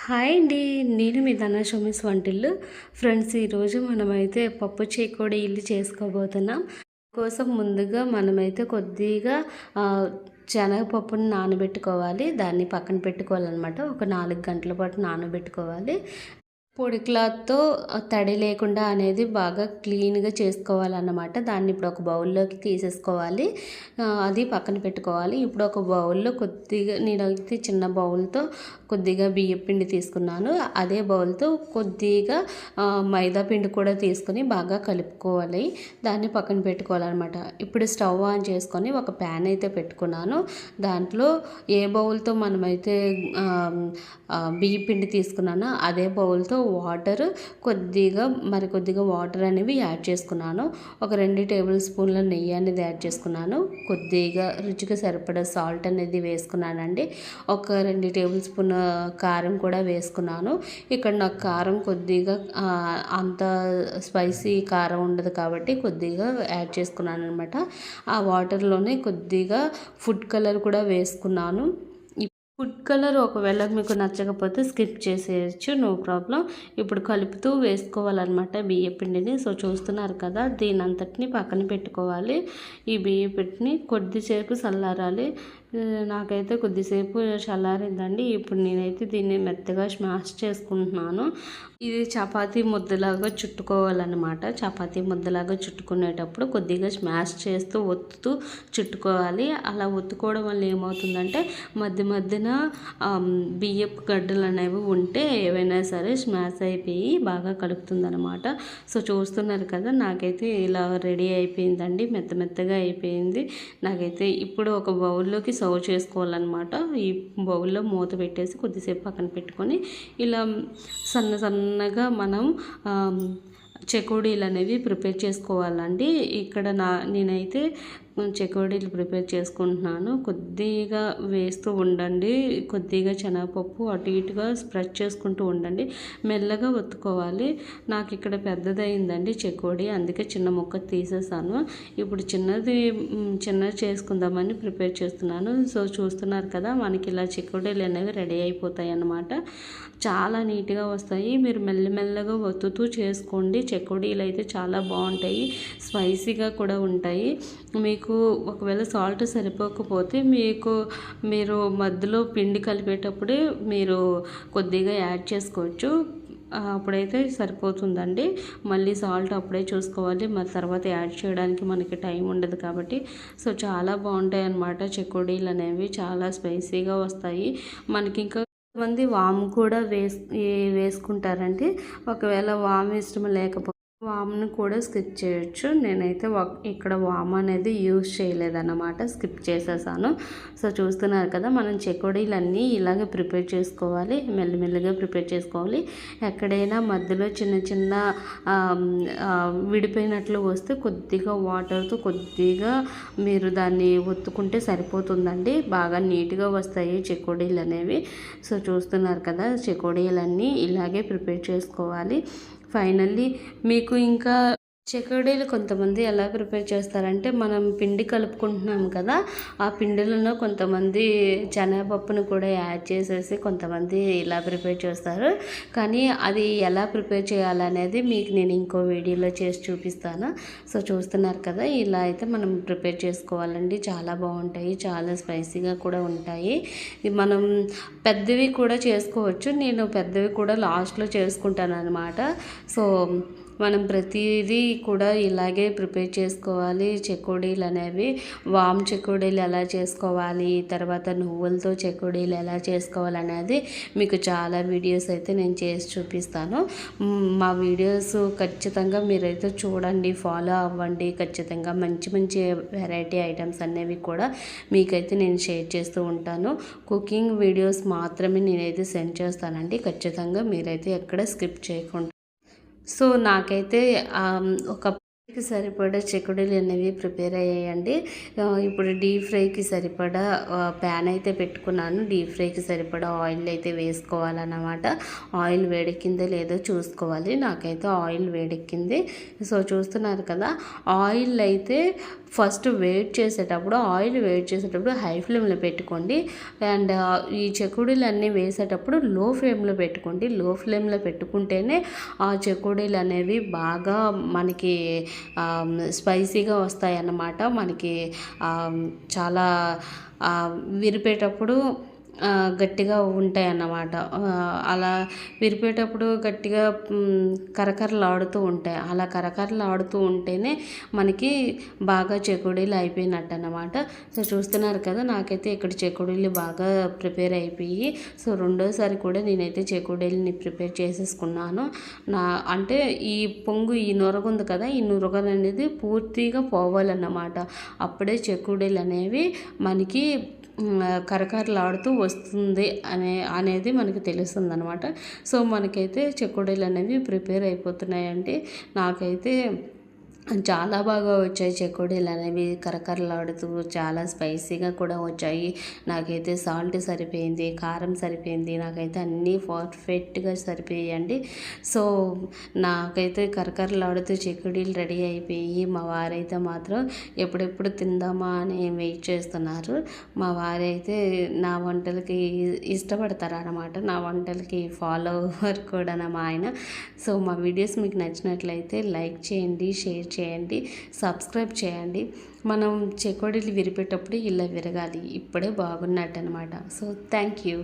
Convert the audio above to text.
Hi అండి. నేను మీ ధనలక్ష్మి వంటిల్లు. ఫ్రెండ్స్, ఈరోజు మనమైతే పప్పు చేకోడీలు చేసుకోబోతున్నాం. కోసం ముందుగా మనమైతే కొద్దిగా శనగపప్పుని నానబెట్టుకోవాలి. దాన్ని పక్కన పెట్టుకోవాలన్నమాట. ఒక 4 గంటల పాటు నానబెట్టుకోవాలి. పొడి క్లాత్తో తడి లేకుండా అనేది బాగా క్లీన్గా చేసుకోవాలన్నమాట. దాన్ని ఇప్పుడు ఒక బౌల్లోకి తీసేసుకోవాలి. అది పక్కన పెట్టుకోవాలి. ఇప్పుడు ఒక బౌల్లో కొద్దిగా నేనైతే చిన్న బౌల్తో కొద్దిగా బియ్యం పిండి తీసుకున్నాను. అదే బౌల్తో కొద్దిగా మైదా పిండి కూడా తీసుకొని బాగా కలుపుకోవాలి. దాన్ని పక్కన పెట్టుకోవాలన్నమాట. ఇప్పుడు స్టవ్ ఆన్ చేసుకొని ఒక ప్యాన్ అయితే పెట్టుకున్నాను. దాంట్లో ఏ బౌల్తో మనమైతే బియ్యం పిండి తీసుకున్నానో అదే బౌల్తో వాటర్ కొద్దిగా వాటర్ అనేవి యాడ్ చేసుకున్నాను. ఒక 2 టేబుల్ స్పూన్ల నెయ్యి అనేది యాడ్ చేసుకున్నాను. కొద్దిగా రుచికి సరిపడా సాల్ట్ అనేది వేసుకున్నానండి. ఒక 2 టేబుల్ స్పూన్ కారం కూడా వేసుకున్నాను. ఇక్కడ నాకు కారం కొద్దిగా అంత స్పైసీ కారం ఉండదు కాబట్టి కొద్దిగా యాడ్ చేసుకున్నాను అనమాట. ఆ వాటర్లోనే కొద్దిగా ఫుడ్ కలర్ కూడా వేసుకున్నాను. ఫుడ్ కలర్ ఒకవేళ మీకు నచ్చకపోతే స్కిప్ చేసేయచ్చు, నో ప్రాబ్లం. ఇప్పుడు కలుపుతూ వేసుకోవాలన్నమాట బియ్య పిండిని. సో చూస్తున్నారు కదా, దీని అంతటిని పక్కన పెట్టుకోవాలి. ఈ బియ్య పిండిని కొద్దిసేపు చల్లారాలి. నాకైతే కొద్దిసేపు చల్లారిందండి. ఇప్పుడు నేనైతే దీన్ని మెత్తగా స్మాష్ చేసుకుంటున్నాను. ఇది చపాతీ ముద్దలాగా చుట్టుకోవాలన్నమాట. చపాతీ ముద్దలాగా చుట్టుకునేటప్పుడు కొద్దిగా స్మాష్ చేస్తూ ఒత్తుతూ చుట్టుకోవాలి. అలా ఒత్తుకోవడం వల్ల ఏమవుతుందంటే మధ్యన బియ్యపు గడ్డలు అనేవి ఉంటే ఏవైనా సరే స్మాష్ అయిపోయి బాగా కలుపుతుందన్నమాట. సో చూస్తున్నారు కదా, నాకైతే ఇలా రెడీ అయిపోయిందండి. మెత్తగా అయిపోయింది. నాకైతే ఇప్పుడు ఒక బౌల్లోకి సర్వ్ చేసుకోవాలన్నమాట. ఈ బౌల్లో మూత పెట్టేసి కొద్దిసేపు పక్కన పెట్టుకొని ఇలా సన్నగా మనం చెకోడీలు అనేవి ప్రిపేర్ చేసుకోవాలండి. ఇక్కడ నేనైతే చెకోడీలు ప్రిపేర్ చేసుకుంటున్నాను. కొద్దిగా వేస్తూ ఉండండి. కొద్దిగా శనగపప్పు అటు ఇటుగా స్ప్రెడ్ చేసుకుంటూ ఉండండి. మెల్లగా ఒత్తుకోవాలి. నాకు ఇక్కడ పెద్దదైందండి చెకోడీ, అందుకే చిన్న ముక్క తీసేసాను. ఇప్పుడు చిన్నది చేసుకుందామని ప్రిపేర్ చేస్తున్నాను. సో చూస్తున్నారు కదా, మనకి ఇలా చెకోడీలు అనేవి రెడీ అయిపోతాయి అన్నమాట. చాలా నీట్గా వస్తాయి. మీరు మెల్లగా ఒత్తుతూ చేసుకోండి. చెకోడీలు అయితే చాలా బాగుంటాయి, స్పైసీగా కూడా ఉంటాయి. మీకు ఒకవేళ సాల్ట్ సరిపోకపోతే మీరు మధ్యలో పిండి కలిపేటప్పుడే మీరు కొద్దిగా యాడ్ చేసుకోవచ్చు. అప్పుడైతే సరిపోతుందండి. మళ్ళీ సాల్ట్ అప్పుడే చూసుకోవాలి, మరి తర్వాత యాడ్ చేయడానికి మనకి టైం ఉండదు కాబట్టి. సో చాలా బాగుంటాయి అన్నమాట చెకోడీలు అనేవి. చాలా స్పైసీగా వస్తాయి. మనకి ఇంకా కొంతమంది వాము కూడా వేసుకుంటారండి. ఒకవేళ వాము ఇష్టం లేకపోతే వామ్ను కూడా స్కిప్ చేయొచ్చు. నేనైతే ఇక్కడ వామ్ అనేది యూజ్ చేయలేదన్నమాట, స్కిప్ చేసేసాను. సో చూస్తున్నారు కదా, మనం చెకోడీలన్నీ ఇలాగే ప్రిపేర్ చేసుకోవాలి. మెల్లగా ప్రిపేర్ చేసుకోవాలి. ఎక్కడైనా మధ్యలో చిన్న విడిపోయినట్లు వస్తే కొద్దిగా వాటర్తో కొద్దిగా మీరు దాన్ని ఒత్తుకుంటే సరిపోతుందండి. బాగా నీట్గా వస్తాయి చెకోడీలు అనేవి. సో చూస్తున్నారు కదా, చెకోడీలన్నీ ఇలాగే ప్రిపేర్ చేసుకోవాలి. ఫైనల్లీ మీకు ఇంకా చెకోడీలు కొంతమంది ఎలా ప్రిపేర్ చేస్తారంటే, మనం పిండి కలుపుకుంటున్నాం కదా, ఆ పిండిలో కొంతమంది శనగపప్పును కూడా యాడ్ చేసేసి కొంతమంది ఇలా ప్రిపేర్ చేస్తారు. కానీ అది ఎలా ప్రిపేర్ చేయాలనేది మీకు నేను ఇంకో వీడియోలో చేసి చూపిస్తాను. సో చూస్తున్నారు కదా, ఇలా అయితే మనం ప్రిపేర్ చేసుకోవాలండి. చాలా బాగుంటాయి, చాలా స్పైసీగా కూడా ఉంటాయి. మనం పెద్దవి కూడా చేసుకోవచ్చు. నేను పెద్దవి కూడా లాస్ట్లో చేసుకుంటాను అన్నమాట. సో మనం ప్రతిదీ కూడా ఇలాగే ప్రిపేర్ చేసుకోవాలి. చెకోడీలు అనేవి వామ్ చెకోడీలు ఎలా చేసుకోవాలి, తర్వాత నువ్వులతో చెకోడీలు ఎలా చేసుకోవాలి అనేది మీకు చాలా వీడియోస్ అయితే నేను చేసి చూపిస్తాను. మా వీడియోస్ ఖచ్చితంగా మీరైతే చూడండి, ఫాలో అవ్వండి. ఖచ్చితంగా మంచి వెరైటీ ఐటమ్స్ అనేవి కూడా మీకైతే నేను షేర్ చేస్తూ ఉంటాను. కుకింగ్ వీడియోస్ మాత్రమే నేనైతే సెండ్ చేస్తానండి. ఖచ్చితంగా మీరైతే ఎక్కడ స్కిప్ చేయకుండా. సో నాకైతే ఒక సరిపడా చెకుడులు అనేవి ప్రిపేర్ అయ్యాయండి. ఇప్పుడు డీప్ ఫ్రైకి సరిపడా ప్యాన్ అయితే పెట్టుకున్నాను. డీప్ ఫ్రైకి సరిపడా ఆయిల్ అయితే వేసుకోవాలన్నమాట. ఆయిల్ వేడెక్కిందో లేదో చూసుకోవాలి. నాకైతే ఆయిల్ వేడెక్కింది. సో చూస్తున్నారు కదా, ఆయిల్ అయితే ఫస్ట్ ఆయిల్ వేడి చేసేటప్పుడు హై ఫ్లేమ్లో పెట్టుకోండి. అండ్ ఈ చెకుడులు అన్నీ వేసేటప్పుడు లో ఫ్లేమ్లో పెట్టుకోండి. లో ఫ్లేమ్లో పెట్టుకుంటేనే ఆ చెకుడులు అనేవి బాగా మనకి స్పైసీగా వస్తాయి అన్నమాట. మనకి చాలా విరిపేటప్పుడు గట్టిగా ఉంటాయి అన్నమాట. అలా విరిపేటప్పుడు గట్టిగా కరకరలాడుతూ ఉంటాయి. అలా కరకరలాడుతూ ఉంటేనే మనకి బాగా చెకుడీలు అయిపోయినట్టు అన్నమాట. సో చూస్తున్నారు కదా, నాకైతే ఇక్కడ చెకుడీలు బాగా ప్రిపేర్ అయిపోయి, సో రెండోసారి కూడా నేనైతే చెకుడీలని ప్రిపేర్ చేసేసుకున్నాను. అంటే ఈ పొంగు, ఈ నొరగ కదా, ఈ నురగలు అనేది పూర్తిగా పోవాలన్నమాట. అప్పుడే చెకుడీలు అనేవి మనకి కరకరలాడుతూ వస్తుంది అనేది మనకి తెలుస్తుంది అనమాట. సో మనకైతే చెకోడీలు అనేవి ప్రిపేర్ అయిపోతున్నాయండి. నాకైతే చాలా బాగా వచ్చాయి చెకోడీలు అనేవి, కరకరలాడుతూ చాలా స్పైసీగా కూడా వచ్చాయి. నాకైతే సాల్ట్ సరిపోయింది, కారం సరిపోయింది, నాకైతే అన్నీ పర్ఫెక్ట్గా సరిపోయాయండి. సో నాకైతే కరకరలాడుతూ చెకోడీలు రెడీ అయిపోయి, మా వారైతే మాత్రం ఎప్పుడెప్పుడు తిందామా అని వెయిట్ చేస్తున్నారు. మా వారైతే నా వంటలకి ఇష్టపడతారన్నమాట. నా వంటలకి ఫాలోవర్ కూడా మా ఆయన. సో మా వీడియోస్ మీకు నచ్చినట్లయితే లైక్ చేయండి, షేర్ చేయండి, సబ్స్క్రైబ్ చేయండి. మనం చెకోడీలు విరిపేటప్పుడు ఇలా విరగాలి, ఇప్పుడే బాగున్నట్టు అనమాట. So thank you.